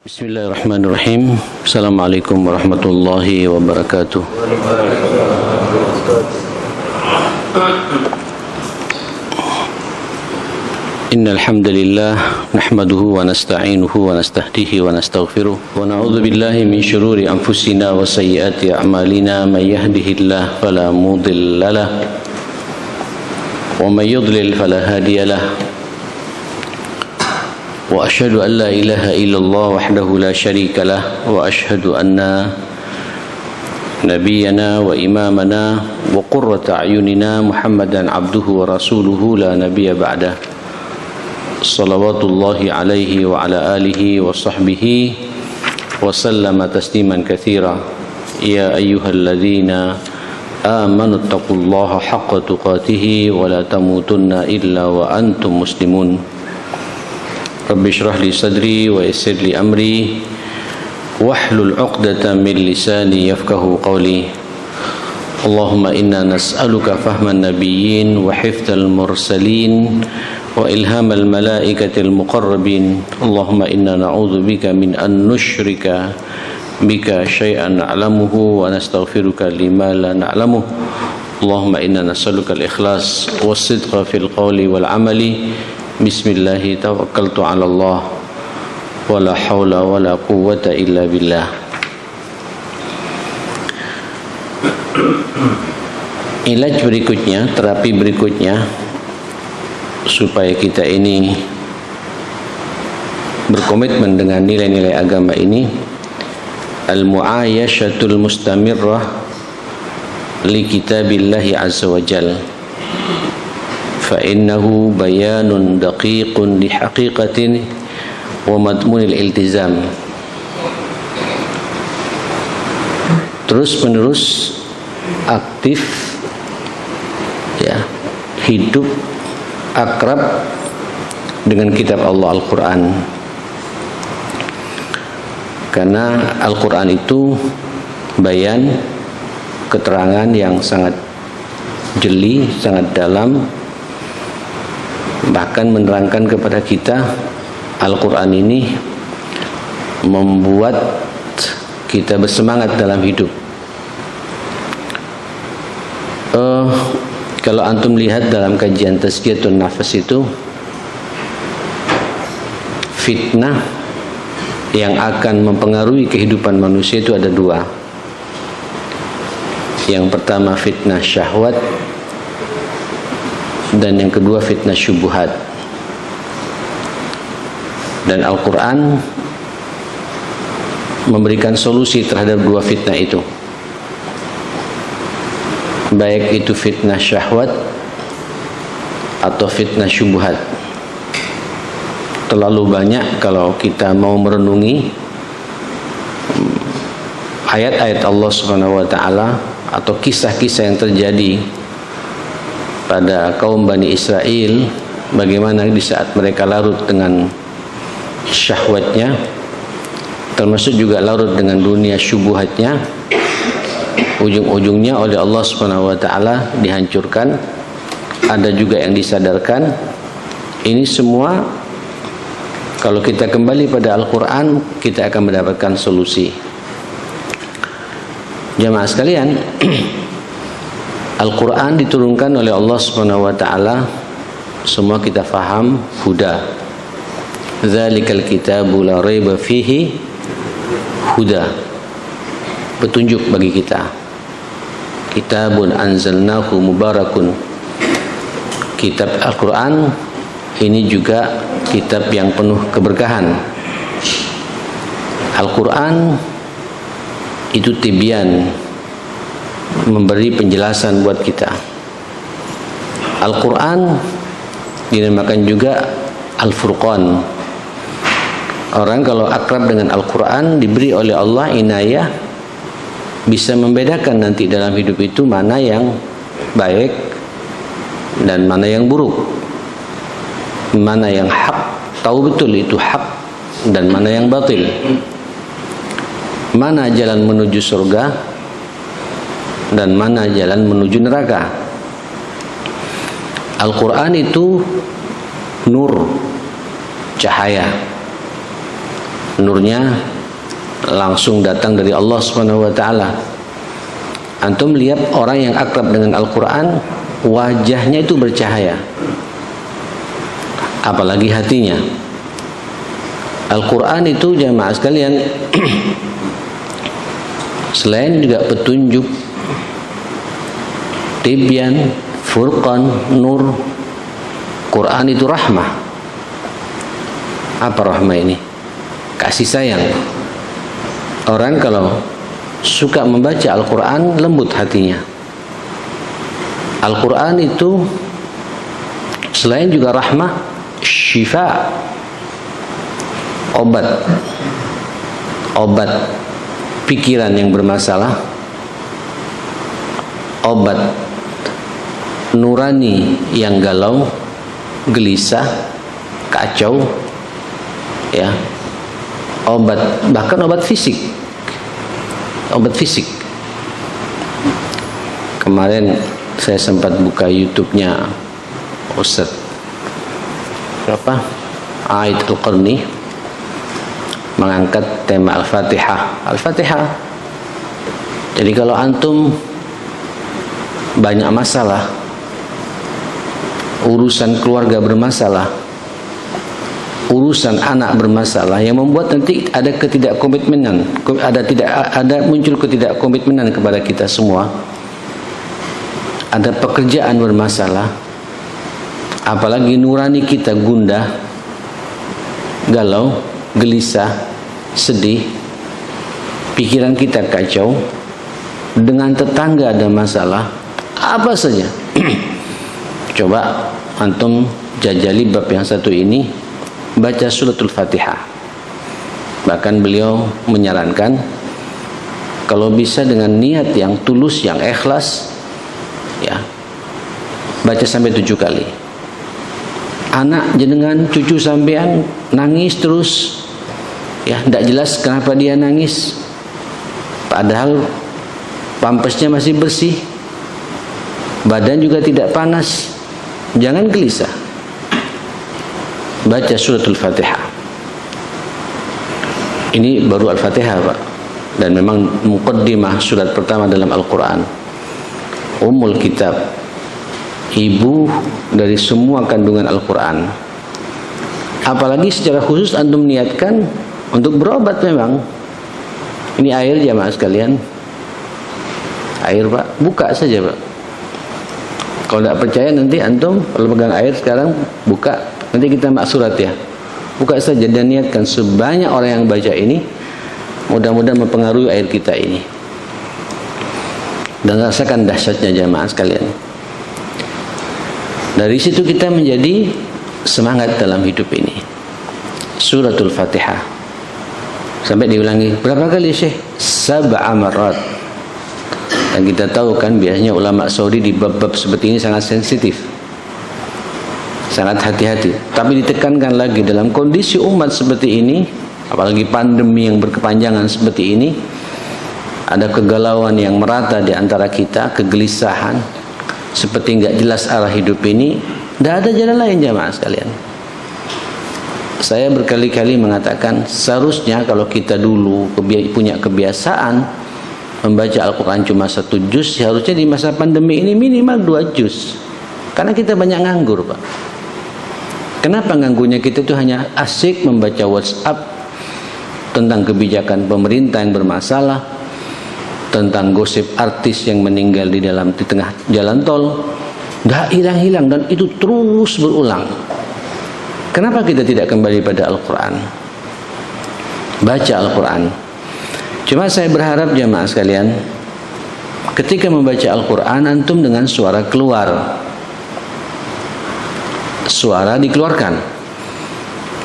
Bismillahirrahmanirrahim. Assalamualaikum warahmatullahi wabarakatuh. Innal hamdalillah nahmaduhu wa nasta'inuhu wa nastahdihi wa nastaghfiruh wa na'udzu billahi min shururi anfusina wa sayyiati a'malina may yahdihillahu fala mudilla lahu wa may yudlil fala hadiya lahu wa asyhadu an la ilaha illallah wahdahu la syarika lah wa asyhadu anna nabiyyana wa imamana wa qurrata a'yunina Muhammadan abduhu wa rasuluhu la nabiyya ba'dah. Salawatullahi alaihi wa ala alihi wa sahbihi wa sallama tasliman katsira. Ya ayyuhalladzina amanu taqullaha haqqa tuqatih wa la tamutunna illa wa antum muslimun. Rabbi shrah li sadri wa yassir li amri wahlul 'uqdatam min lisani yafqahu qawli. Allahumma inna nas'aluka fahman nabiyyin wa hifdzal mursalin wa ilhamal malaikatil muqarrabin. Allahumma inna na'udzu bika min an nusyrika bika syai'an na'lamuhu wa nastaghfiruka lima la na'lamuh. Allahumma inna nas'aluka al-ikhlas was-sidqa fil qawli wal 'amali. Bismillahi tawakkaltu 'ala Allah wa la haula wa la quwwata illa billah. Ilaj berikutnya, terapi berikutnya supaya kita ini berkomitmen dengan nilai-nilai agama ini, al-mu'ayashatul mustamirrah li kitabillahi azza wa jal, fa innahu bayanun daqiqun li haqiqatin wa madmunil iltizam. Terus menerus aktif ya, hidup akrab dengan kitab Allah Al-Quran, karena Al-Quran itu bayan, keterangan yang sangat jeli, sangat dalam, bahkan menerangkan kepada kita Al-Quran ini membuat kita bersemangat dalam hidup. Kalau antum lihat dalam kajian Tazkiyatun Nafas itu, fitnah yang akan mempengaruhi kehidupan manusia itu ada dua. Yang pertama fitnah syahwat, dan yang kedua fitnah syubhat. Dan Al-Quran memberikan solusi terhadap dua fitnah itu, baik itu fitnah syahwat atau fitnah syubhat. Terlalu banyak kalau kita mau merenungi ayat-ayat Allah Subhanahu wa taala atau kisah-kisah yang terjadi pada kaum Bani Israel, bagaimana di saat mereka larut dengan syahwatnya, termasuk juga larut dengan dunia syubhatnya, ujung-ujungnya oleh Allah Subhanahu wa taala dihancurkan. Ada juga yang disadarkan. Ini semua kalau kita kembali pada Al-Quran, kita akan mendapatkan solusi. Jamaah sekalian, Al-Quran diturunkan oleh Allah Subhanahu wa taala, semua kita faham, huda. Dzalikal kitabu la raiba fihi huda, petunjuk bagi kita. Kitabun anzalnahu mubarakun, kitab Al-Quran ini juga kitab yang penuh keberkahan. Al-Quran itu tibyan, memberi penjelasan buat kita. Al-Quran dinamakan juga Al-Furqan. Orang kalau akrab dengan Al-Quran diberi oleh Allah inayah, bisa membedakan nanti dalam hidup itu mana yang baik dan mana yang buruk, mana yang hak, tahu betul itu hak, dan mana yang batil, mana jalan menuju surga dan mana jalan menuju neraka. Al-Quran itu nur, cahaya. Nurnya langsung datang dari Allah Subhanahu wa taala. Antum lihat orang yang akrab dengan Al-Quran, wajahnya itu bercahaya, apalagi hatinya. Al-Quran itu jamaah sekalian selain juga petunjuk, tibyan, furqan, nur, Quran itu rahmah. Apa rahmah ini? Kasih sayang. Orang kalau suka membaca Al-Quran, lembut hatinya. Al-Quran itu selain juga rahmah, syifa, obat pikiran yang bermasalah, obat nurani yang galau, gelisah, kacau, ya, bahkan obat fisik. Kemarin saya sempat buka YouTube-nya Ustaz Aid Al-Qarni, mengangkat tema Al-Fatihah. Jadi kalau antum banyak masalah, urusan keluarga bermasalah, urusan anak bermasalah, yang membuat nanti ada ketidakkomitmenan, muncul ketidakkomitmenan kepada kita semua. Ada pekerjaan bermasalah, apalagi nurani kita gundah, galau, gelisah, sedih, pikiran kita kacau, dengan tetangga ada masalah, apa saja. Coba antum jajali bab yang satu ini, baca suratul Fatihah. Bahkan beliau menyarankan kalau bisa dengan niat yang tulus, yang ikhlas, ya, baca sampai 7 kali. Anak jenengan, cucu sampean nangis terus, ya, tidak jelas kenapa dia nangis, padahal pampasnya masih bersih, badan juga tidak panas. Jangan gelisah, baca suratul Fatihah. Ini baru Al-Fatihah, Pak, dan memang muqaddimah, surat pertama dalam Al-Quran, Ummul Kitab, ibu dari semua kandungan Al-Quran. Apalagi secara khusus antum niatkan untuk berobat. Memang ini air jamaah sekalian, air Pak, buka saja Pak. Kalau tidak percaya nanti antum kalau pegang air sekarang, buka, nanti kita maksurat ya, buka saja dan niatkan sebanyak orang yang baca ini, mudah-mudahan mempengaruhi air kita ini. Dan rasakan dahsyatnya jamaah sekalian. Dari situ kita menjadi semangat dalam hidup ini. Suratul Fatihah sampai diulangi berapa kali Syekh? 7 marat. Dan kita tahu kan biasanya ulama Saudi di bab-bab seperti ini sangat sensitif, sangat hati-hati. Tapi ditekankan lagi dalam kondisi umat seperti ini, apalagi pandemi yang berkepanjangan seperti ini, ada kegalauan yang merata di antara kita, kegelisahan, seperti nggak jelas arah hidup ini. Tidak ada jalan lain jamaah sekalian. Saya berkali-kali mengatakan seharusnya kalau kita dulu punya kebiasaan membaca Al-Quran cuma 1 juz, seharusnya di masa pandemi ini minimal 2 juz. Karena kita banyak nganggur Pak. Kenapa nganggurnya? Kita itu hanya asik membaca WhatsApp tentang kebijakan pemerintah yang bermasalah, tentang gosip artis yang meninggal di tengah jalan tol. Dah hilang-hilang dan itu terus berulang. Kenapa kita tidak kembali pada Al-Quran? Baca Al-Quran. Cuma saya berharap jamaah sekalian, ketika membaca Al-Quran, antum dengan suara keluar, suara dikeluarkan,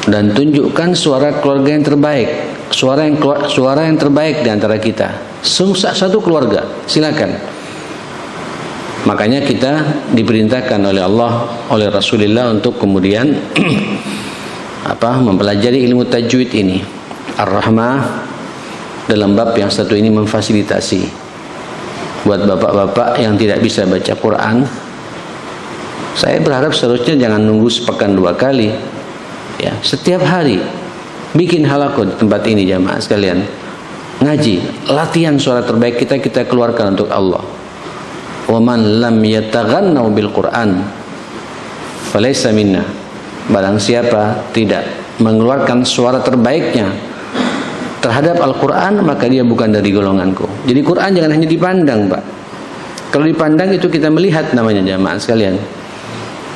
dan tunjukkan suara keluarga yang terbaik, suara yang terbaik di antara kita. Satu keluarga, silakan. Makanya kita diperintahkan oleh Allah, oleh Rasulullah untuk kemudian mempelajari ilmu tajwid ini. Ar-Rahmah dalam bab yang satu ini memfasilitasi buat bapak-bapak yang tidak bisa baca Quran, Saya berharap seharusnya jangan nunggu sepekan 2 kali, ya, setiap hari bikin halaqah di tempat ini jamaah sekalian, ngaji, latihan suara terbaik kita keluarkan untuk Allah. Wa man lam yataghannau bil Qur'an falaysa minna. Barang siapa tidak mengeluarkan suara terbaiknya terhadap Al-Quran, maka dia bukan dari golonganku. Jadi Quran jangan hanya dipandang, Pak. Kalau dipandang itu kita melihat namanya jamaah sekalian.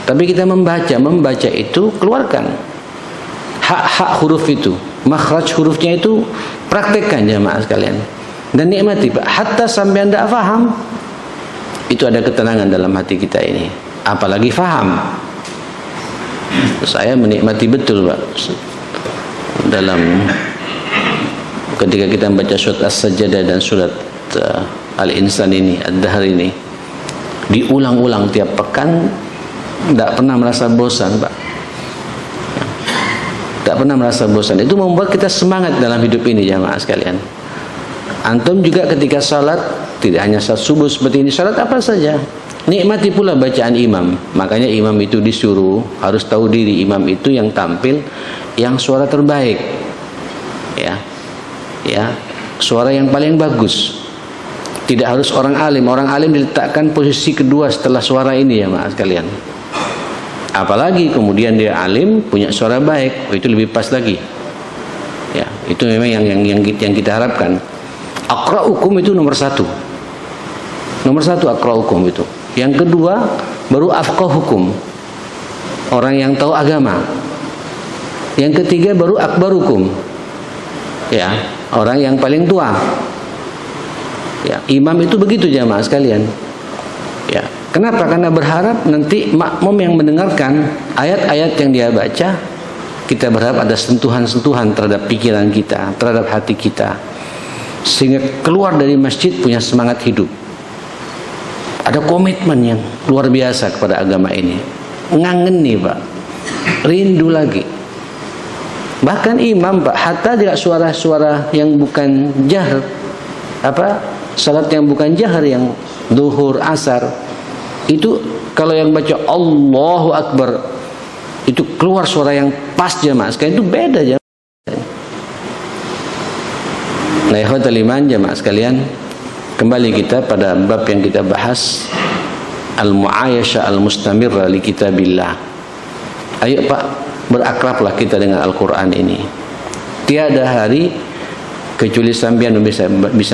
Tapi kita membaca itu keluarkan hak-hak huruf itu, makhraj hurufnya itu praktekkan jamaah sekalian. Dan nikmati, Pak. Hatta sampai Anda faham, itu ada ketenangan dalam hati kita ini. Apalagi faham. Saya menikmati betul, Pak, dalam ketika kita membaca surat As-Sajdah dan surat Al-Insan ini, Ad-Dahr ini, diulang-ulang tiap pekan, tidak pernah merasa bosan, Pak. Tidak pernah merasa bosan. Itu membuat kita semangat dalam hidup ini jamaah sekalian. Antum juga ketika salat, tidak hanya salat subuh seperti ini, salat apa saja, nikmati pula bacaan imam. Makanya imam itu disuruh, harus tahu diri, imam itu yang tampil yang suara terbaik, ya, suara yang paling bagus. Tidak harus orang alim diletakkan posisi kedua setelah suara ini ya jamaah sekalian. Apalagi kemudian dia alim punya suara baik, itu lebih pas lagi. Ya, itu memang yang kita harapkan. Aqra'ukum itu nomor 1. Nomor 1 aqra'ukum itu. Yang kedua baru afqahukum, orang yang tahu agama. Yang ketiga baru akbarukum, ya, orang yang paling tua. Ya, imam itu begitu jamaah sekalian. Ya, kenapa? Karena berharap nanti makmum yang mendengarkan ayat-ayat yang dia baca, kita berharap ada sentuhan-sentuhan terhadap pikiran kita, terhadap hati kita, sehingga keluar dari masjid punya semangat hidup. Ada komitmen yang luar biasa kepada agama ini. Ngangen nih, Pak. Rindu lagi. Bahkan imam, Pak, hatta tidak suara-suara yang bukan jahr, salat yang bukan jahr, yang duhur, asar, itu kalau yang baca Allahu Akbar itu keluar suara yang pas jamaah sekalian, itu beda jamaah. Nah, ikhwatal iman jamaah sekalian, kembali kita pada bab yang kita bahas, al-mu'ayyashah al-mustamirrah li kitabillah. Ayo, Pak, berakrablah kita dengan Al-Quran ini. Tiada hari kecuali sampean bisa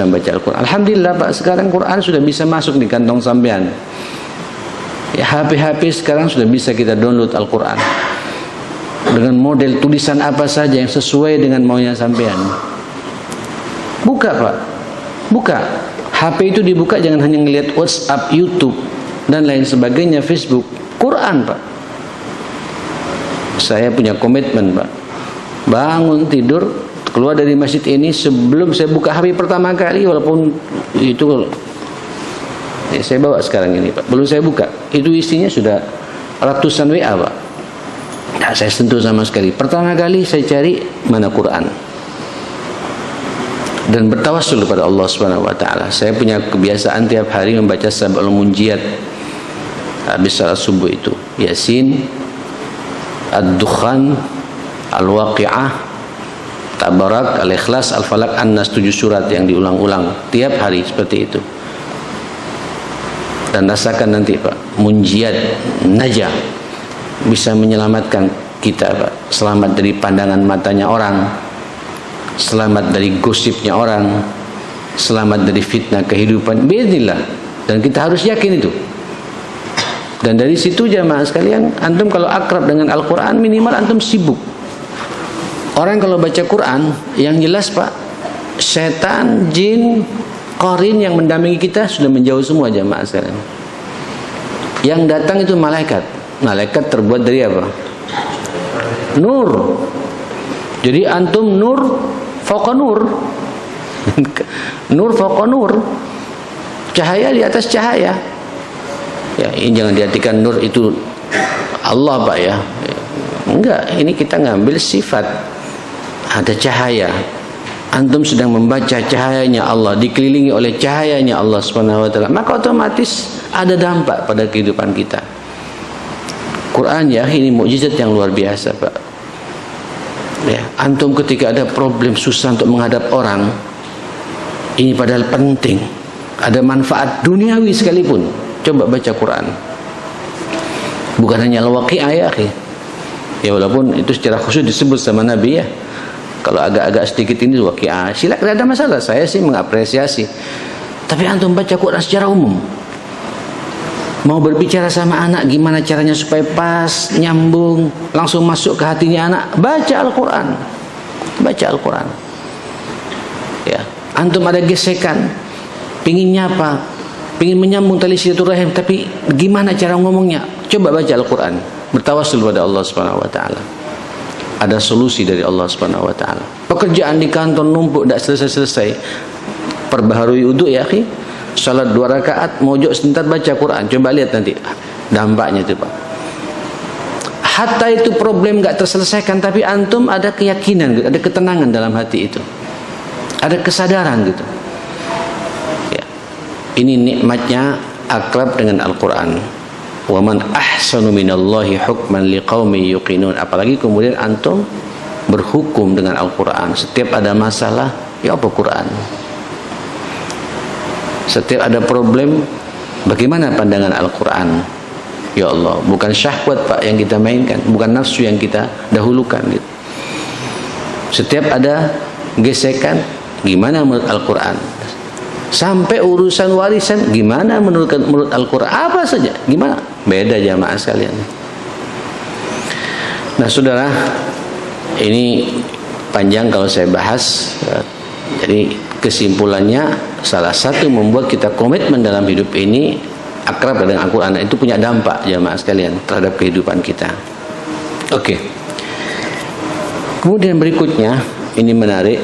membaca Al-Quran. Alhamdulillah, Pak, sekarang Quran sudah bisa masuk di kantong sampean. Ya, HP sekarang sudah bisa kita download Al-Quran dengan model tulisan apa saja yang sesuai dengan maunya sampean. Buka, Pak, buka. HP itu dibuka, jangan hanya ngelihat WhatsApp, YouTube dan lain sebagainya, Facebook. Quran, Pak. Saya punya komitmen, Pak. Bangun tidur, keluar dari masjid ini, sebelum saya buka HP pertama kali, walaupun itu saya bawa sekarang ini, Pak, belum saya buka, itu isinya sudah ratusan WA, Pak. Nah, saya sentuh sama sekali. Pertama kali saya cari mana Quran dan bertawassul kepada Allah Subhanahu wa taala. Saya punya kebiasaan tiap hari membaca Sab'ul Munjiyat habis salat subuh itu. Yasin, Ad-Dukhan, Al-Waqi'ah, Tabarak, Al-Ikhlas, Al-Falaq, An-Nas, 7 surat yang diulang-ulang tiap hari seperti itu. Dan rasakan nanti, Pak, Munjiyat, Najah bisa menyelamatkan kita, Pak. Selamat dari pandangan matanya orang, selamat dari gosipnya orang, selamat dari fitnah kehidupan, biidznillah. Dan kita harus yakin itu. Dan dari situ jamaah sekalian, antum kalau akrab dengan Al-Quran, minimal antum sibuk. Orang kalau baca Quran, yang jelas, Pak, setan, jin, qarin yang mendampingi kita sudah menjauh semua jamaah sekalian. Yang datang itu malaikat. Malaikat terbuat dari apa? Nur. Jadi antum nur fauqa nur. Nur fauqa nur. Cahaya di atas cahaya. Ya, ini jangan diartikan nur itu Allah, Pak, ya. Enggak, ini kita ngambil sifat. Ada cahaya. Antum sedang membaca cahayanya Allah, dikelilingi oleh cahayanya Allah Subhanahu wa taala, maka otomatis ada dampak pada kehidupan kita. Al-Quran ya ini mukjizat yang luar biasa Pak. Ya, antum ketika ada problem susah untuk menghadap orang, ini padahal penting, ada manfaat duniawi sekalipun, coba baca Quran. Bukan hanya al-waqi'ah ya akhi. Ya walaupun itu secara khusus disebut sama Nabi ya. Kalau agak-agak sedikit ini waqi'ah, silakan, tidak ada masalah. Saya sih mengapresiasi. Tapi antum baca Quran secara umum. Mau berbicara sama anak gimana caranya supaya pas, nyambung, langsung masuk ke hatinya anak, baca Al-Quran. Baca Al-Quran. Ya, antum ada gesekan, pingin nyapa, pingin menyambung tali silaturahim, tapi gimana cara ngomongnya? Coba baca Al-Quran. Bertawassul pada Allah Subhanahu wa taala. Ada solusi dari Allah Subhanahu wa taala. Pekerjaan di kantor numpuk tidak selesai-selesai. Perbaharui wudu ya akhi. Salat 2 rakaat, mojok sebentar baca Quran. Coba lihat nanti dampaknya itu Pak. Hatta itu problem enggak terselesaikan, tapi antum ada keyakinan, ada ketenangan dalam hati itu. Ada kesadaran gitu. Ya. Ini nikmatnya akrab dengan Al-Quran. Wa man ahsanu minallahi hukman liqaumin yuqinun. Apalagi kemudian antum berhukum dengan Al-Quran. Setiap ada masalah, ya apa Quran? Setiap ada problem, bagaimana pandangan Al-Quran? Ya Allah, bukan syahwat Pak yang kita mainkan, bukan nafsu yang kita dahulukan gitu. Setiap ada gesekan, gimana menurut Al-Quran? Sampai urusan warisan, gimana menurut Al-Quran? Apa saja, gimana? Beda jamaah sekalian. Nah saudara, ini panjang kalau saya bahas. Jadi kesimpulannya, salah satu membuat kita komitmen dalam hidup ini akrab dengan Al-Quran, itu punya dampak jamaah sekalian terhadap kehidupan kita. Oke. Kemudian berikutnya, ini menarik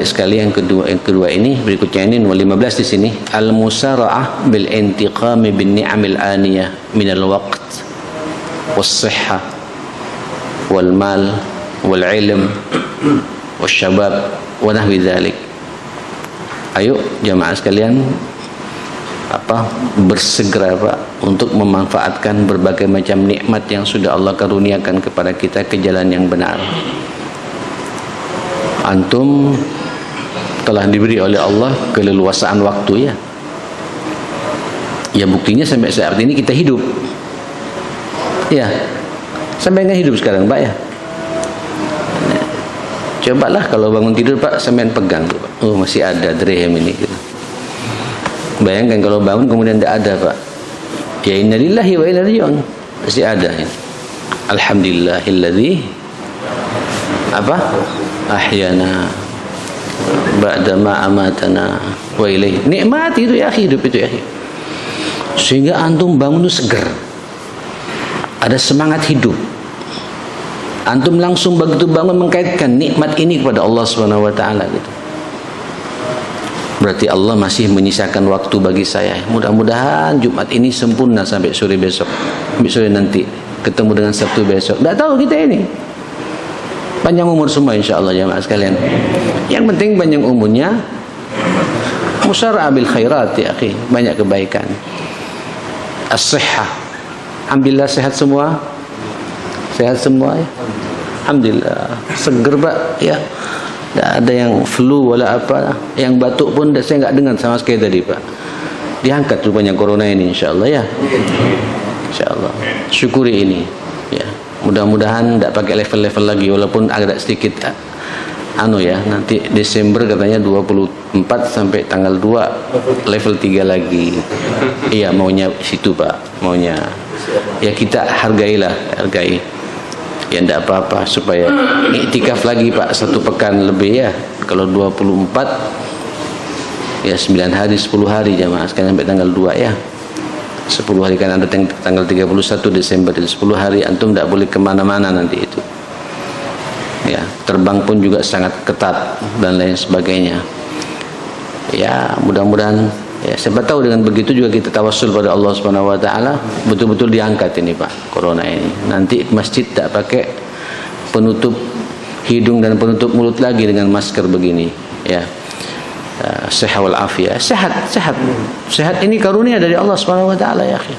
sekali yang kedua ini, berikutnya ini nomor 15 di sini, al-musara'ah bil intiqami bin ni'amil aniyah min al-waqt was-sihha wal mal wal ilm wasyabab wa nahwi dzalik. Ayo jamaah sekalian bersegera Pak untuk memanfaatkan berbagai macam nikmat yang sudah Allah karuniakan kepada kita ke jalan yang benar. Antum telah diberi oleh Allah keleluasaan waktu ya. Ya buktinya sampai saat ini kita hidup. Ya. Sampai nggak hidup sekarang Pak ya. Cobalah kalau bangun tidur Pak, sampean pegang tuh Pak. Oh masih ada dirham ini gitu. Bayangkan kalau bangun kemudian tidak ada Pak. Ya innalillahi wa inna ilaihi raji'un. Masih ada ya. Alhamdulillahilladzi ahyana ba'da ma amatana wa ilaihi. Nikmat itu ya hidup itu ya. Sehingga antum bangun itu seger. Ada semangat hidup. Antum langsung begitu bangun mengkaitkan nikmat ini kepada Allah Subhanahu wa taala gitu. Berarti Allah masih menyisakan waktu bagi saya. Mudah-mudahan Jumat ini sempurna sampai sore besok. Sampai sore nanti ketemu dengan Sabtu besok. Enggak tahu kita ini. Panjang umur semua insyaallah jamaah sekalian. Yang penting panjang umurnya, musara'a bil khairat ya akhi, banyak kebaikan. As-sihhah. Alhamdulillah sehat semua. Sehat semua ya. Alhamdulillah. Seger Pak ya. Tidak ada yang flu wala apa. Yang batuk pun saya enggak dengar sama sekali tadi Pak. Diangkat rupanya corona ini insyaallah ya. Insyaallah. Syukuri ini ya. Mudah-mudahan tidak pakai level-level lagi, walaupun agak sedikit ya, nanti Desember katanya 24 sampai tanggal 2 level 3 lagi. Iya maunya situ Pak, maunya ya kita hargai. Ya tidak apa-apa supaya iktikaf lagi Pak 1 pekan lebih ya. Kalau 24 ya 9 hari 10 hari jamaah sekalian sampai tanggal 2 ya. 10 hari kan ada tanggal 31 Desember itu 10 hari antum tidak boleh kemana-mana nanti itu ya, terbang pun juga sangat ketat dan lain sebagainya ya. Mudah-mudahan ya, siapa tahu dengan begitu juga kita tawassul pada Allah Subhanahu wa taala betul-betul diangkat ini Pak corona ini. Nanti masjid tak pakai penutup hidung dan penutup mulut lagi dengan masker begini ya. Sehat wal afiyah. Sehat ini karunia dari Allah Subhanahu wa taala ya akhi.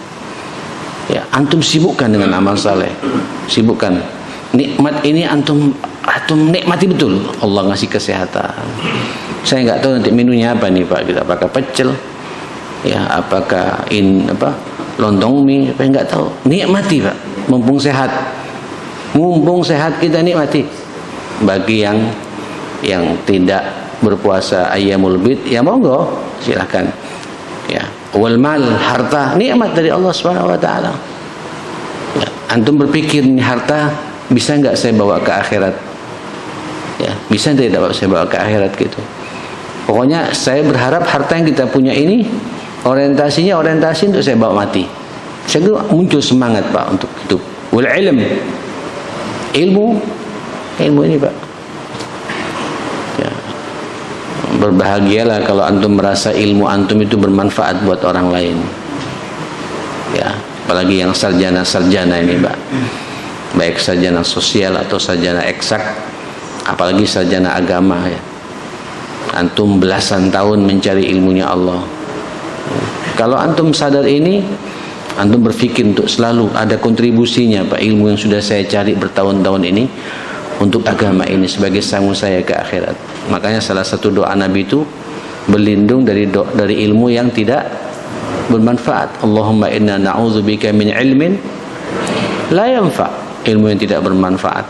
Ya, antum sibukkan dengan amal saleh. Sibukkan. Nikmat ini antum nikmati betul. Allah ngasih kesehatan. Saya nggak tahu nanti menunya apa nih Pak. Kita apakah pecel? Ya, apakah lontong mie? Apa nggak tahu. Nikmati Pak. Mumpung sehat. Mumpung sehat kita nikmati. Bagi yang tidak berpuasa ayyamul bid, ya monggo, silahkan. Ya, wal mal, harta, nikmat dari Allah Subhanahu wa taala. Ya, antum berpikir ini harta bisa enggak saya bawa ke akhirat? Ya, bisa tidak saya bawa ke akhirat gitu. Pokoknya saya berharap harta yang kita punya ini orientasi untuk saya bawa mati. Saya muncul semangat Pak untuk hidup. Wal ilmu ini Pak. Ya. Berbahagialah kalau antum merasa ilmu antum itu bermanfaat buat orang lain. Ya, apalagi yang sarjana ini Pak. Baik sarjana sosial atau sarjana eksak, apalagi sarjana agama ya. Antum belasan tahun mencari ilmunya Allah. Kalau antum sadar ini, antum berpikir untuk selalu ada kontribusinya Pak, ilmu yang sudah saya cari bertahun-tahun ini untuk agama ini sebagai sangu saya ke akhirat. Makanya salah satu doa Nabi itu berlindung dari ilmu yang tidak bermanfaat. Allahumma inna na'udzubika min ilmin la yanfa, ilmu yang tidak bermanfaat.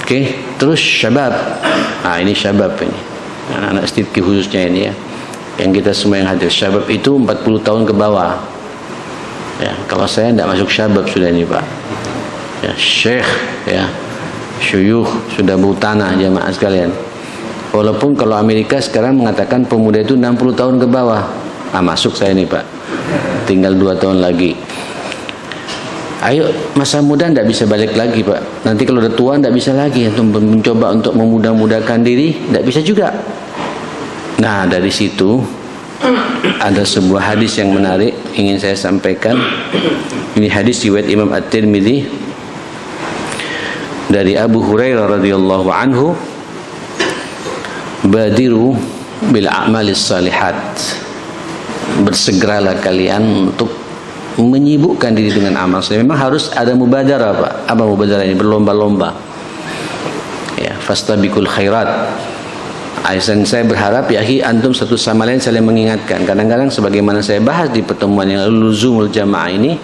Oke, terus syabab. Nah, ini syabab ini. Anak-anak Stipki khususnya ini ya. Yang kita semua yang hadir, syabab itu 40 tahun ke bawah. Ya, kalau saya tidak masuk syabab sudah ini Pak. Ya, syekh ya. Syuyukh sudah bau tanah jamaah sekalian. Walaupun kalau Amerika sekarang mengatakan pemuda itu 60 tahun ke bawah. Masuk saya nih Pak. Tinggal 2 tahun lagi. Ayo, masa muda tidak bisa balik lagi Pak. Nanti kalau udah tua tidak bisa lagi. Untuk mencoba untuk memudah-mudahkan diri tidak bisa juga. Nah, dari situ ada sebuah hadis yang menarik ingin saya sampaikan. Ini hadis riwayat Imam At-Tirmidzi dari Abu Hurairah radhiyallahu anhu, badiru bil a'malis salihat, bersegeralah kalian untuk menyibukkan diri dengan amal saleh. Memang harus ada mubadarah Pak. Apa mubadarah ini? Berlomba-lomba ya, fastabiqul khairat. Aisan saya berharap ya antum satu sama lain saling mengingatkan. Kadang-kadang sebagaimana saya bahas di pertemuan yang lalu, luzumul jamaah ini,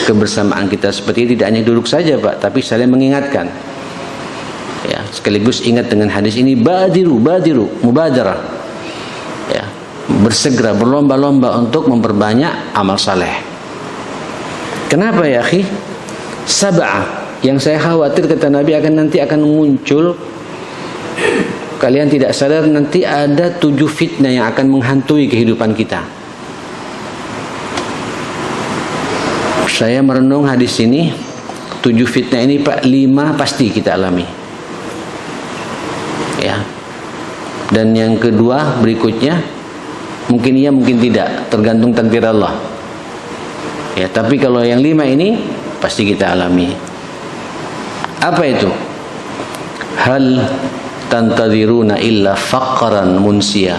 kebersamaan kita seperti ini tidak hanya duduk saja Pak, tapi saling mengingatkan. Ya, sekaligus ingat dengan hadis ini, badiru, mubadarah. Ya, bersegera, berlomba-lomba untuk memperbanyak amal saleh. Kenapa ya akhi? Sab'ah yang saya khawatir kata Nabi nanti akan muncul. Kalian tidak sadar nanti ada 7 fitnah yang akan menghantui kehidupan kita. Saya merenung hadis ini, 7 fitnah ini Pak, 5 pasti kita alami. Ya. Dan yang kedua berikutnya mungkin iya mungkin tidak, tergantung takdir Allah. Ya, tapi kalau yang 5 ini pasti kita alami. Apa itu? Hal tantadiruna illa faqran munsia.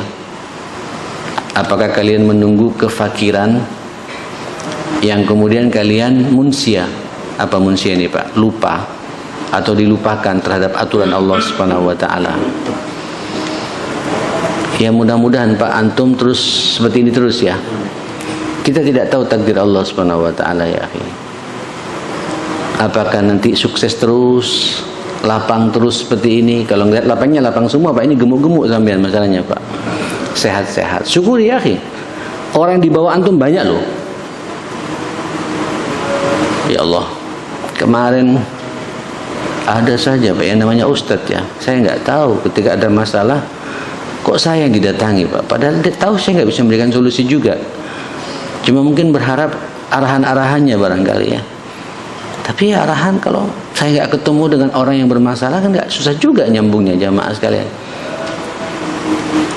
Apakah kalian menunggu kefakiran yang kemudian kalian munsia? Apa munsia ini Pak? Lupa atau dilupakan terhadap aturan Allah Subhanahu wa taala. Ya, mudah-mudahan Pak antum terus seperti ini terus ya. Kita tidak tahu takdir Allah Subhanahu wa taala ya akhi. Apakah nanti sukses terus, lapang terus seperti ini? Kalau ngeliat lapangnya lapang semua Pak, ini gemuk-gemuk sampean masalahnya Pak. Sehat-sehat. Syukuri ya akhi. Orang di bawah antum banyak loh. Ya Allah. Kemarin ada saja Pak yang namanya Ustadz ya. Saya nggak tahu ketika ada masalah kok saya yang didatangi Pak. Padahal dia tahu saya nggak bisa memberikan solusi juga. Cuma mungkin berharap arahan-arahannya barangkali ya. Tapi ya arahan kalau saya nggak ketemu dengan orang yang bermasalah kan nggak, susah juga nyambungnya jamaah sekalian.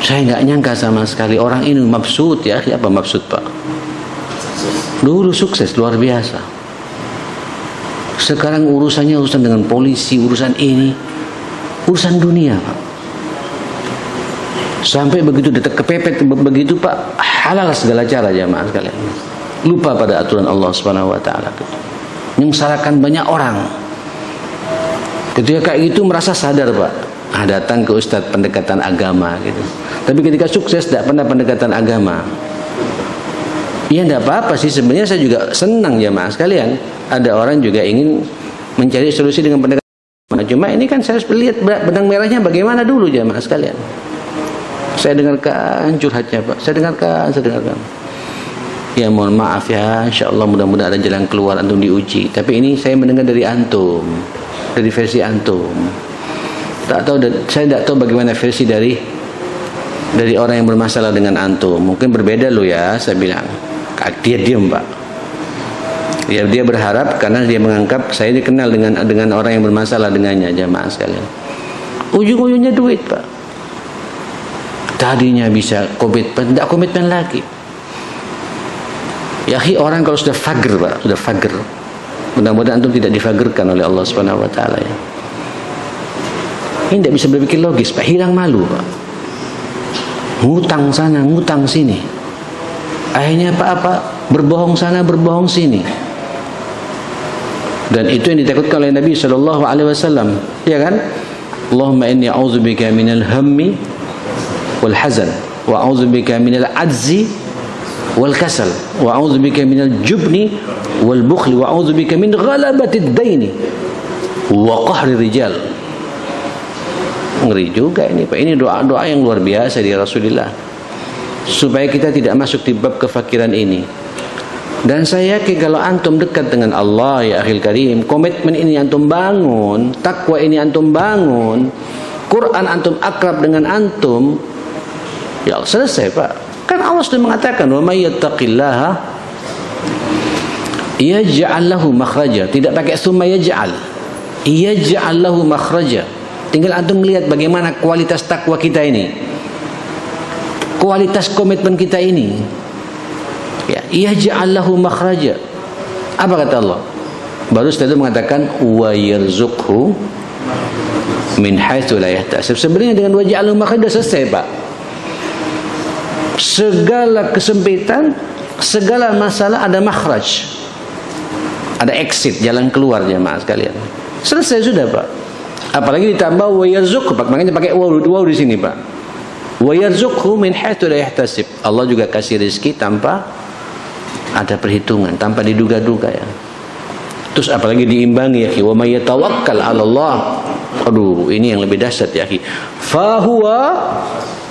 Saya nggak nyangka sama sekali orang ini mabsut ya. Apa mabsut Pak? Dulu sukses luar biasa. Sekarang urusannya urusan dengan polisi, urusan ini, urusan dunia Pak. Sampai begitu detak kepepet begitu Pak, halal segala cara jamaah sekalian. lupa pada aturan Allah Subhanahu wa taala, menyengsarakan banyak orang. Ketika kayak gitu merasa sadar, Pak, datang ke ustadz pendekatan agama gitu. Tapi ketika sukses tidak pernah pendekatan agama. Ya tidak apa-apa sih, sebenarnya saya juga senang jamaah sekalian. Ada orang juga ingin mencari solusi dengan pendekatan agama. Cuma ini kan saya harus lihat benang merahnya bagaimana dulu jamaah sekalian. Saya dengarkan curhatnya, Pak. Saya dengarkan. Ya mohon maaf ya, insyaallah mudah-mudahan ada jalan keluar, antum diuji. Tapi ini saya mendengar dari antum, dari versi antum. Saya tidak tahu bagaimana versi dari orang yang bermasalah dengan antum. Mungkin berbeda lo ya, saya bilang. Dia diam, Pak. Ya, dia berharap karena dia menganggap saya dikenal dengan orang yang bermasalah dengannya, jamaah sekalian. Ujung-ujungnya duit, Pak. Tadinya bisa komitmen, tidak komitmen lagi. Ya, orang kalau sudah fagir, Pak, sudah fagir. Mudah-mudahan antum tidak difagerkan oleh Allah Subhanahu wa taala ya. Ini tidak bisa berpikir logis, Pak. Hilang malu, Pak. Ngutang sana, ngutang sini. Akhirnya apa? Berbohong sana, berbohong sini. Dan itu yang ditakutkan oleh Nabi sallallahu alaihi wasallam, ya kan? Allahumma inni a'udzubika minal hammi wal hazan wa a'udzubika minal ajzi wal kasal wa a'udzubika minal jubni wal bukhli wa a'udzubika min ghalabatid daini wa qahri rijal. Ngeri juga ini, Pak. Ini doa-doa yang luar biasa dari Rasulullah supaya kita tidak masuk di bab kefakiran ini. Dan saya yakin kalau antum dekat dengan Allah ya akhil karim, komitmen ini antum bangun, takwa ini antum bangun, Quran antum akrab dengan antum, ya selesai, Pak. Kan Allah sudah mengatakan wa may yattaqillaha yaj'al lahu makhraja, tidak pakai summa yaj'al, yaj'al lahu makhraja. Tinggal antum melihat bagaimana kualitas takwa kita ini, kualitas komitmen kita ini. Ya, yaj'al lahu makhraja. Apa kata Allah? Baru setelah itu mengatakan wa yarzuqhu min haitsu la yahtasib. Sebenarnya dengan wa yaj'al lahu makhraja selesai, Pak. Segala kesempitan, segala masalah ada makhraj. Ada exit, jalan keluar jemaah sekalian. Selesai sudah, Pak. Apalagi ditambah wa yarzuqhu, Pak. Makanya pakai waw di sini, Pak. Wa yarzuqhu min haitsu la yahtasib. Allah juga kasih rezeki tanpa ada perhitungan, tanpa diduga-duga ya. Terus apalagi diimbangi ya, wa may yatawakkal 'ala Allah. Aduh, ini yang lebih dahsyat ya, akhi. Fa huwa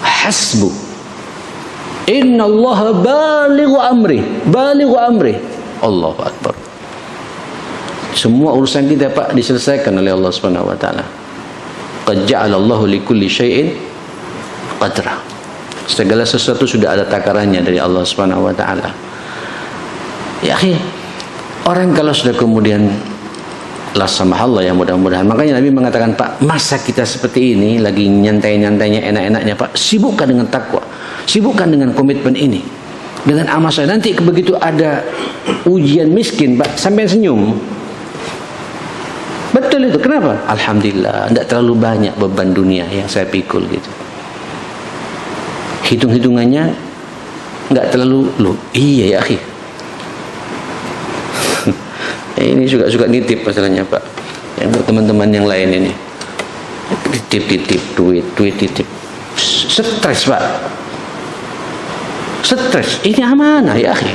hasbu. Innallaha balighu amri, balighu amri. Allahu akbar. Semua urusan kita, Pak, diselesaikan oleh Allah Subhanahu wa taala. Qad ja'alallahu likulli syai'in qadra. Segala sesuatu sudah ada takarannya dari Allah Subhanahu wa taala. Ya akhi, orang kalau sudah kemudian la samahallah ya, mudah-mudahan. Makanya Nabi mengatakan, Pak, masa kita seperti ini lagi nyantai-nyantainya, enak-enaknya, Pak, sibukkan dengan takwa, sibukkan dengan komitmen ini, dengan amal soleh. Nanti begitu ada ujian miskin, Pak, sampai senyum. Betul itu. Kenapa? Alhamdulillah, tidak terlalu banyak beban dunia yang saya pikul gitu. Hitung-hitungannya nggak terlalu loh. Iya ya akhi. Ini suka nitip masalahnya, Pak. Yang teman-teman yang lain ini titip duit titip. Stres, Pak. Stres. Ini amanah ya akhi.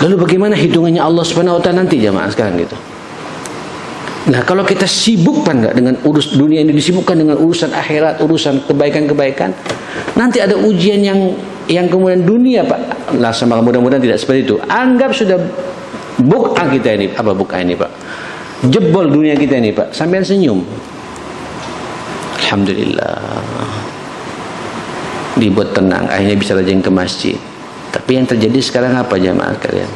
Lalu bagaimana hitungannya Allah Subhanahu wa taala nanti jamaah sekarang gitu. Nah, kalau kita sibukkan nggak dengan urus dunia ini, disibukkan dengan urusan akhirat, urusan kebaikan-kebaikan, nanti ada ujian yang kemudian dunia, Pak. Lah sama mudah-mudahan tidak seperti itu. Anggap sudah buka kita ini, apa buka ini, Pak? Jebol dunia kita ini, Pak. Sampai senyum. Alhamdulillah. Dibuat tenang, akhirnya bisa rajin ke masjid. Tapi yang terjadi sekarang apa jamaah kalian?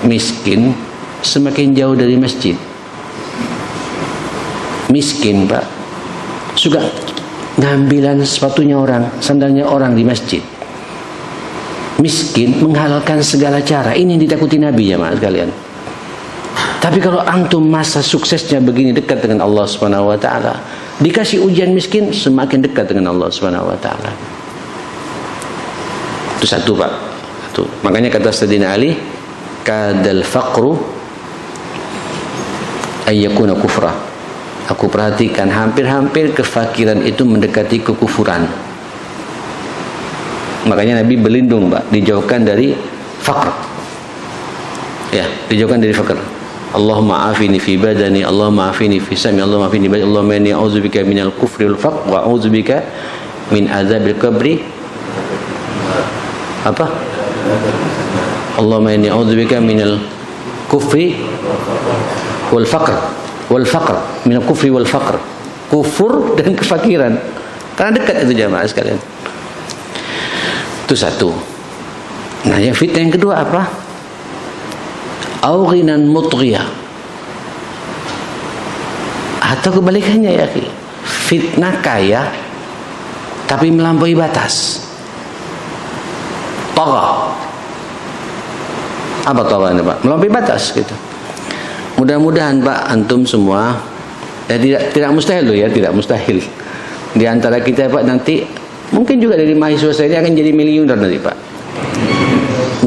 Miskin semakin jauh dari masjid. Miskin, Pak, suka ngambilan sepatunya orang, sandalnya orang di masjid. Miskin menghalalkan segala cara. Ini yang ditakuti Nabi jamaah sekalian. Tapi kalau antum masa suksesnya begini dekat dengan Allah Subhanahu wa taala, dikasih ujian miskin semakin dekat dengan Allah Subhanahu wa taala. Itu satu, Pak. Tuh, makanya kata Sayyidina Ali, kadal faqru ayyakuna kufra. Aku perhatikan hampir-hampir kefakiran itu mendekati kekufuran. Makanya Nabi berlindung, Pak, dijauhkan dari faqr. Ya, dijauhkan dari faqr. Allahumma afini fi badani, Allahumma afini fi sami, Allahumma afini badani, Allahumma inni a'udzubika minal kufri wal faqr wa a'udzubika min azabil qabri. Apa? Allahumma inni a'udzubika minal kufri wal faqr, minal kufri wal faqr. Kufur dan kefakiran. Karena dekat itu jamaah sekalian. Itu satu. Nah, yang fitnah yang kedua apa? Aughinan mutghiyah. Atau kebalikannya ya, fitnah kaya tapi melampaui batas. Tagha. Apa tagha ini, Pak? Melampaui batas gitu. Mudah-mudahan Pak, antum semua ya, tidak mustahil loh ya, tidak mustahil. Di antara kita Pak nanti mungkin juga dari mahasiswa saya ini akan jadi miliuner nanti Pak.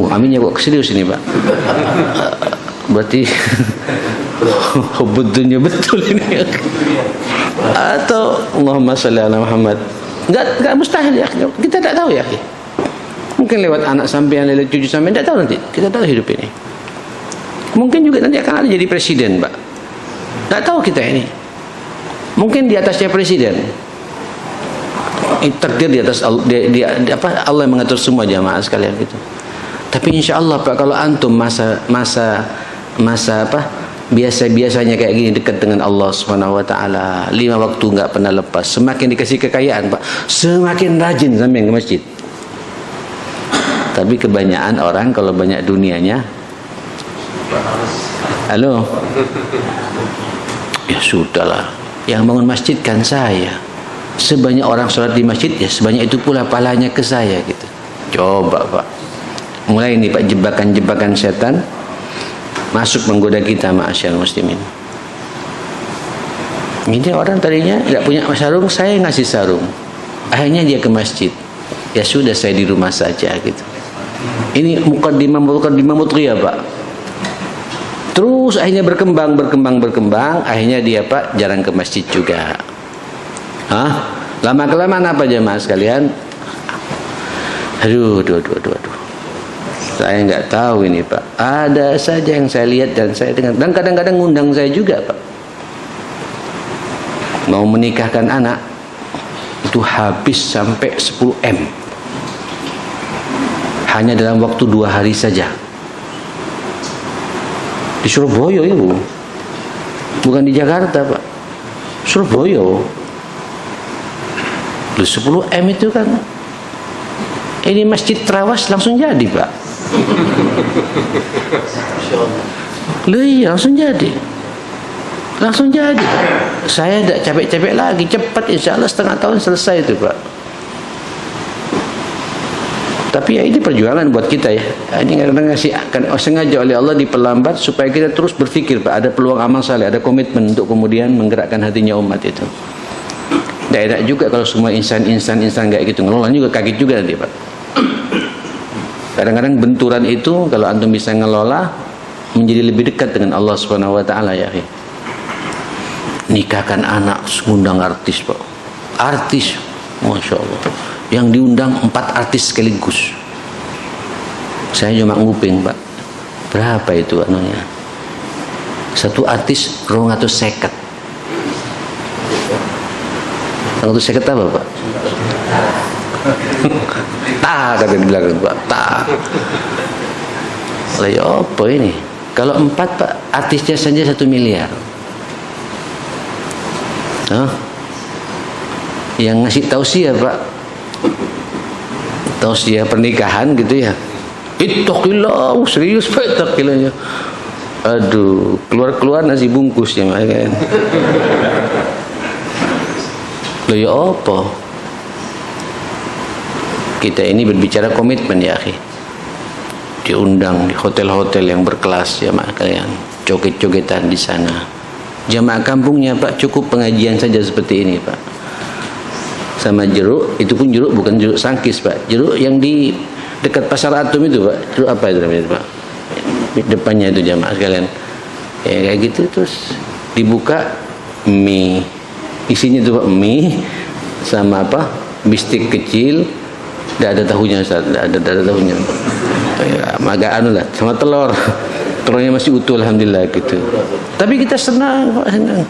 Aminnya kok serius ini Pak. Berarti hubudnya betul ini. Atau Allahumma shalli ala Muhammad. Enggak mustahil ya. Kita tidak tahu ya. Mungkin lewat anak sampean, lewat cucu sampean, tidak tahu nanti. Kita tahu hidup ini. Mungkin juga nanti akan ada jadi presiden, Pak. Tidak tahu kita ini. Mungkin di atasnya presiden. Takdir di atas Allah yang mengatur semua jamaah sekalian gitu. Tapi insya Allah Pak, kalau antum masa apa biasa-biasanya kayak gini dekat dengan Allah Subhanahu Wa Taala, 5 waktu nggak pernah lepas, semakin dikasih kekayaan Pak, semakin rajin sampai ke masjid. Tapi kebanyakan orang kalau banyak dunianya, halo, ya sudahlah, yang bangun masjid kan saya. Sebanyak orang sholat di masjid ya sebanyak itu pula pahalanya ke saya gitu. Coba Pak, mulai ini Pak, jebakan-jebakan setan masuk menggoda kita, ma'asyarul muslimin. Ini orang tadinya tidak punya sarung, saya ngasih sarung, akhirnya dia ke masjid. Ya sudah, saya di rumah saja gitu. Ini muqaddimah mutghiyah Pak. Terus akhirnya berkembang, akhirnya dia Pak jarang ke masjid juga. Lama-kelamaan apa jemaah sekalian? Aduh. Saya nggak tahu ini Pak. Ada saja yang saya lihat dan saya dengar. Dan kadang-kadang ngundang saya juga Pak. Mau menikahkan anak itu habis sampai 10 M. Hanya dalam waktu 2 hari saja. Di Surabaya ya Bu. Bukan di Jakarta Pak. Surabaya. 10 M itu kan. Ini masjid Trawas langsung jadi Pak. Loh iya, langsung jadi. Saya tidak capek-capek lagi, cepat insya Allah setengah tahun selesai itu Pak. Tapi ya ini perjuangan buat kita ya. Ini kadang-kadang sengaja oleh Allah diperlambat supaya kita terus berpikir Pak, ada peluang amal saleh, ada komitmen untuk kemudian menggerakkan hatinya umat itu. Tidak enak juga kalau semua insan kayak gitu, ngelola juga kaget juga nanti Pak. Kadang-kadang benturan itu kalau antum bisa ngelola menjadi lebih dekat dengan Allah Subhanahu Wa Taala ya. Nikahkan anak, ngundang artis Pak. Artis, masya Allah. Yang diundang 4 artis sekaligus. Saya cuma nguping Pak. Berapa itu anunya? Satu artis 250. 250 apa Pak? Kata di belakang Pak, lah ya apa ini? Kalau 4 Pak, artisnya saja 1 miliar. Yang ngasih tausiah Pak, tausiah pernikahan gitu ya. Ittaqillah, serius Pak, ittaqillahnya. Aduh, keluar nasi bungkusnya kan. Lah ya apa? Kita ini berbicara komitmen ya akhi. Diundang di hotel-hotel yang berkelas jamaah kalian, joget-jogetan di sana. Jamaah kampungnya Pak cukup pengajian saja seperti ini Pak. Sama jeruk, itu pun jeruk bukan jeruk sangkis Pak, jeruk yang dekat pasar Atom itu Pak, itu apa itu namanya Pak? Depannya itu jamaah sekalian. Ya kayak gitu, terus dibuka mie, isinya itu Pak mie sama apa? Bistik kecil, tidak ada tahunya Ustaz, tidak ada tahunya. Ya, agak anu lah, sama telur. Telurnya masih utuh alhamdulillah gitu. Tapi kita senang Pak, senang.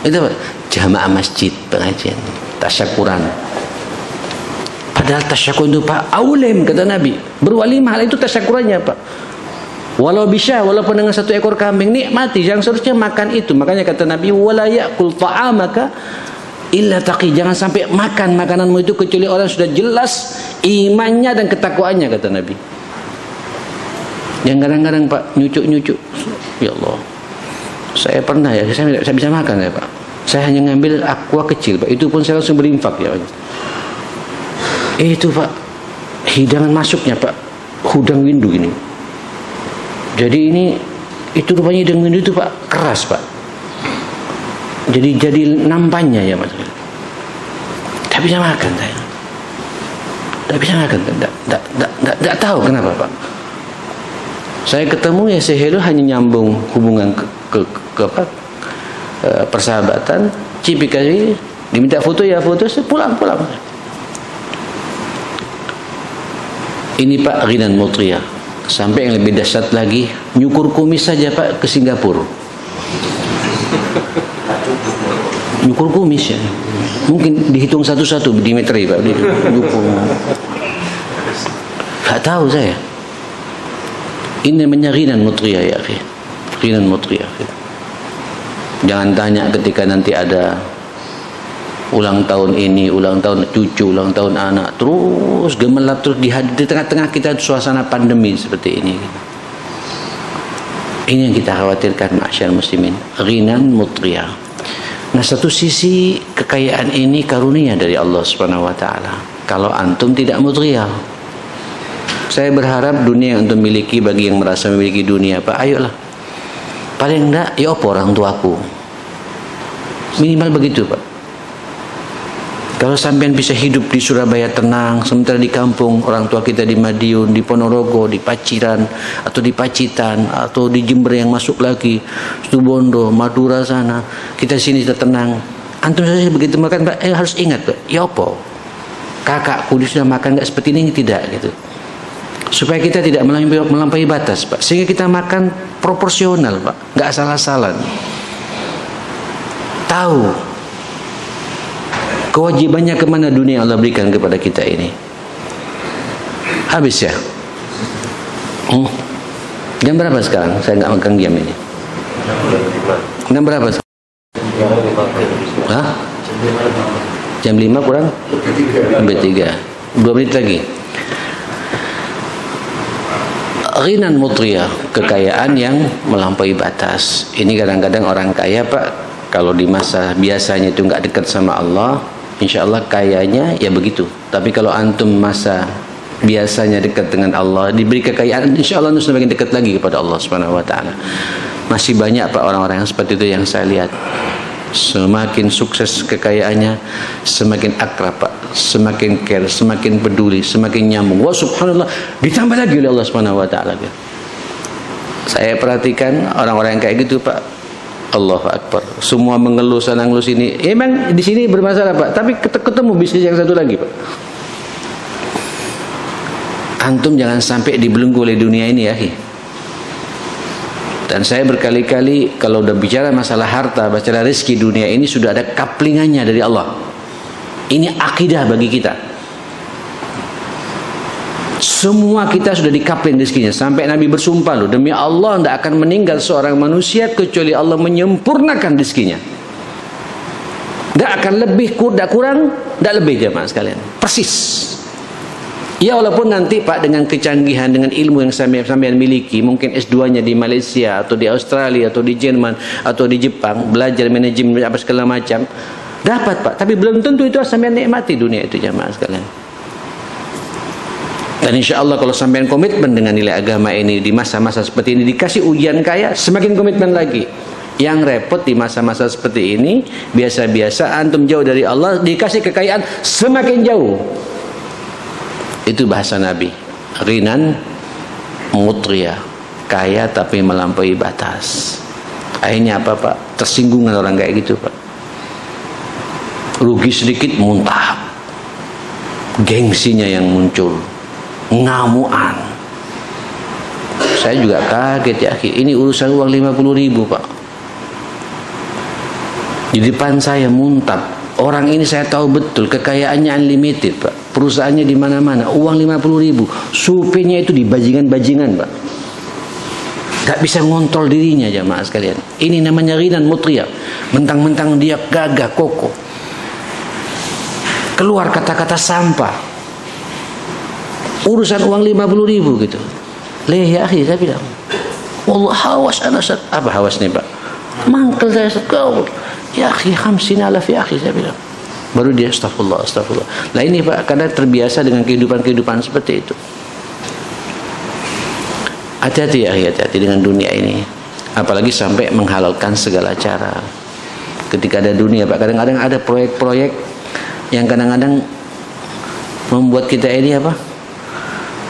Itu Pak, jamaah masjid pengajian, tasyakuran. Padahal tasyakur itu Pak aulim kata Nabi. Berwalimah itu tasyakurannya Pak. Walau bisa, walaupun dengan 1 ekor kambing, nikmati. Yang seharusnya makan itu. Makanya kata Nabi, wala ya'kul ta'amaka illa taqi. Jangan sampai makan makananmu itu kecuali orang sudah jelas imannya dan ketakwaannya kata Nabi. Yang kadang-kadang Pak nyucuk-nyucuk. Ya Allah. Saya pernah ya, saya bisa makan ya Pak. Saya hanya ngambil aqua kecil Pak. Itu pun saya langsung berinfak ya Pak. Itu Pak, hidangan masuknya Pak, hudang windu ini. Jadi ini, itu rupanya hidang windu itu Pak, keras Pak. Jadi nampannya ya Mas. Tak bisa makan saya. Tak bisa makan, tak tahu kenapa Pak. Saya ketemu ya sehelo hanya nyambung hubungan ke apa? Persahabatan, cipikasi, diminta foto ya foto, saya pulang. Ini Pak ghinan mutriyah. Sampai yang lebih dahsyat lagi, nyukur kumis saja Pak ke Singapura. Nyukur kumis ya. Mungkin dihitung satu-satu dimetri Pak. Nyukur. Gak tahu saya. Ini namanya ghinan mutriyah ya akhi. Ghinan mutriyah. Jangan tanya ketika nanti ada ulang tahun ini, ulang tahun cucu, ulang tahun anak, terus gemerlap terus di tengah-tengah kita suasana pandemi seperti ini. Ini yang kita khawatirkan ma'asyar muslimin, ghinan mutriyah. Nah, satu sisi kekayaan ini karunia dari Allah Subhanahu wa taala. Kalau antum tidak mutriyah, saya berharap dunia yang antum miliki, bagi yang merasa memiliki dunia, Pak, ayolah. Paling enggak ya apa orang tuaku. Minimal begitu, Pak. Kalau sampean bisa hidup di Surabaya tenang, sementara di kampung orang tua kita di Madiun, di Ponorogo, di Paciran, atau di Pacitan, atau di Jember yang masuk lagi, Situbondo, Madura sana, kita sini sudah tenang. Antum saja begitu makan, Pak, harus ingat, Pak, ya apa? Kakakku dia sudah makan nggak seperti ini, tidak gitu. Supaya kita tidak melampaui batas, Pak. Sehingga kita makan proporsional, Pak, nggak asal-asalan. Tahu kewajibannya kemana dunia Allah berikan kepada kita ini. Habis ya? Jam berapa sekarang? Saya nggak megang jam ini. Jam berapa? Hah? Jam 5 kurang? Sampai 3. 2 menit lagi. Ghinan mutriyah, kekayaan yang melampaui batas. Ini kadang-kadang orang kaya Pak, kalau di masa biasanya itu nggak dekat sama Allah, insya Allah kayanya ya begitu. Tapi kalau antum masa biasanya dekat dengan Allah, diberi kekayaan, insya Allah antum semakin dekat lagi kepada Allah Subhanahu wa taala. Masih banyak Pak orang-orang yang seperti itu yang saya lihat. Semakin sukses kekayaannya, semakin akrab Pak, semakin care, semakin peduli, semakin nyambung. Wah subhanallah, ditambah lagi oleh Allah Subhanahu wa taala. Saya perhatikan orang-orang yang kayak gitu Pak, Allahu Akbar. Semua mengeluh sana ngeluh sini. Emang di sini bermasalah Pak, tapi ketemu bisnis yang satu lagi Pak. Antum jangan sampai dibelenggu oleh dunia ini ya. Dan saya berkali-kali kalau udah bicara masalah harta, bicara rezeki dunia ini sudah ada kaplingannya dari Allah. Ini akidah bagi kita. Semua kita sudah dikapling rezekinya. Sampai Nabi bersumpah loh, demi Allah tidak akan meninggal seorang manusia kecuali Allah menyempurnakan rezekinya. Tidak akan lebih, tidak kurang, tidak lebih jemaah sekalian. Persis. Ya walaupun nanti Pak dengan kecanggihan, dengan ilmu yang sampean miliki, mungkin S2-nya di Malaysia atau di Australia atau di Jerman atau di Jepang, belajar manajemen apa segala macam, dapat Pak, tapi belum tentu itu sampean nikmati dunia itu jamaah sekalian. Dan insya Allah kalau sampean komitmen dengan nilai agama ini di masa-masa seperti ini, dikasih ujian kaya, semakin komitmen lagi. Yang repot di masa-masa seperti ini, biasa-biasa antum jauh dari Allah, dikasih kekayaan semakin jauh. Itu bahasa Nabi. ghinan mutriya, kaya tapi melampaui batas. Akhirnya apa Pak? Tersinggungan orang kayak gitu Pak. Rugi sedikit muntah, gengsinya yang muncul, ngamuan. Saya juga kaget ya, ini urusan uang 50.000 Pak. Di depan saya muntah. Orang ini saya tahu betul kekayaannya unlimited Pak. Perusahaannya di mana-mana, uang 50.000. Supirnya itu di bajingan-bajingan Pak. Gak bisa ngontrol dirinya jamaah sekalian. Ini namanya ghinan mutriya. Mentang-mentang dia gagah kokoh, keluar kata-kata sampah. Urusan uang 50.000 gitu. Ya akhi, saya bilang, wallah hawas ana apa hawas nih Pak? Mangkel saya sekau. Ya akhi 50,000 ya akhi, saya bilang. Baru dia astagfirullah. Lah ini Pak, karena terbiasa dengan kehidupan seperti itu. Hati-hati ya, hati-hati dengan dunia ini. Apalagi sampai menghalalkan segala cara. Ketika ada dunia Pak, kadang-kadang ada proyek-proyek yang kadang-kadang membuat kita ini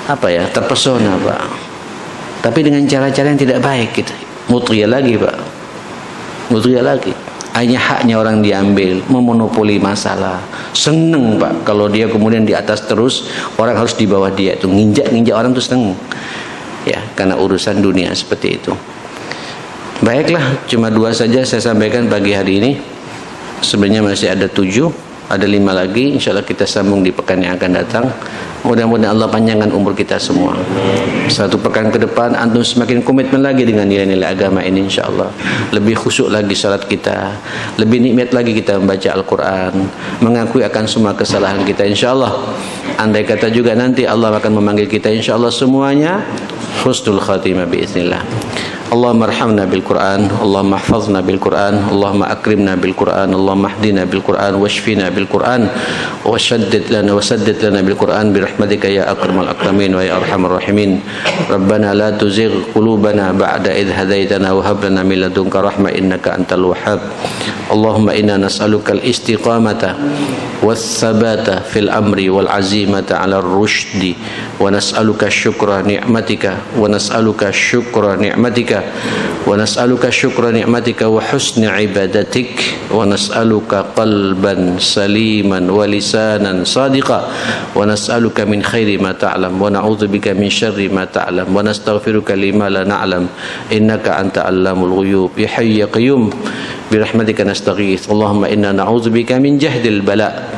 apa ya, terpesona Pak. Tapi dengan cara-cara yang tidak baik gitu. Mutriya lagi Pak. Mutriya lagi. Hanya haknya orang diambil, memonopoli masalah. Seneng Pak kalau dia kemudian di atas terus, orang harus di bawah dia itu, nginjak orang tuh seneng. Ya, karena urusan dunia seperti itu. Baiklah, cuma 2 saja saya sampaikan pagi hari ini. Sebenarnya masih ada 7, ada 5 lagi. Insya Allah kita sambung di pekan yang akan datang. Mudah-mudahan Allah panjangkan umur kita semua. 1 pekan ke depan antum semakin komitmen lagi dengan nilai-nilai agama ini insya Allah. Lebih khusyuk lagi salat kita, lebih nikmat lagi kita membaca Al-Quran, mengakui akan semua kesalahan kita insya Allah. Andai kata juga nanti Allah akan memanggil kita insya Allah semuanya husnul khatimah biiznillah. Allahumma arhamna bil Quran, Allahumma hafazna bil Quran, Allahumma akrimna bil Quran, Allahumma hdina bil Quran, washfina bil Quran, washaddid lana bil Quran birahmatika ya akramal akramin wa ya arhamar rahimin. Rabbana la tuzigh qulubana ba'da idh hadaitana wa hab lana min ladunka rahmah innaka antal wahhab. Allahumma inna nas'aluka al-istiqamata was-sabata fil amri wal azimata 'ala ar-rushdi wa nas'aluka syukra ni'matika wa nas'aluka syukra ni'matika wa nas'aluka syukra ni'matika wa husni ibadatik wa nas'aluka qalban saliman wa lisanan sadiqa wa nas'aluka min khairi ma ta'lam wa na'udzubika min syarri ma ta'lam wa nastaghfiruka lima la na'lam innaka anta 'allamul ghuyub ya hayy ya qayyum birahmatika nastaghits. Allahumma inna na'udzubika min jahdil bala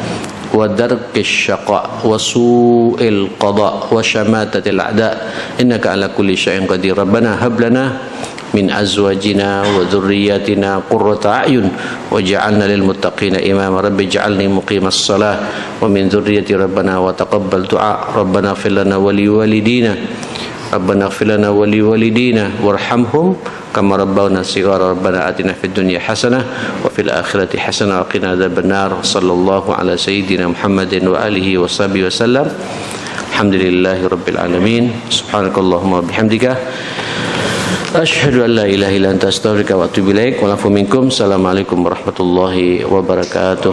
wa darkis syaqa wa su'il qada wa syamatatil a'da innaka ala kulli syai'in qadir. Rabbana hab lana min azwajina wa dhurriyyatina qurrata a'yun waj'alna lil muttaqina imama. Rabbi ij'alni muqimas shalah wa min dhurriyyati rabbana wa taqabbal du'a. Rabbana ighfir lana wa li walidina Rabbana ighfir lana wa li walidina warhamhum kama rabbawna shighara. Rabbana atina fid dunya hasanah wa fil akhirati hasanah wa qina adzabannar. Sallallahu ala sayyidina Muhammadin wa alihi wa sahbihi wasallam. Alhamdulillahi rabbil alamin. Subhanakallahumma bihamdika asyhadu an la ilaha illa anta astaghfiruka wa atubu ilaik. Wa lafu minkum. Assalamualaikum warahmatullahi wabarakatuh.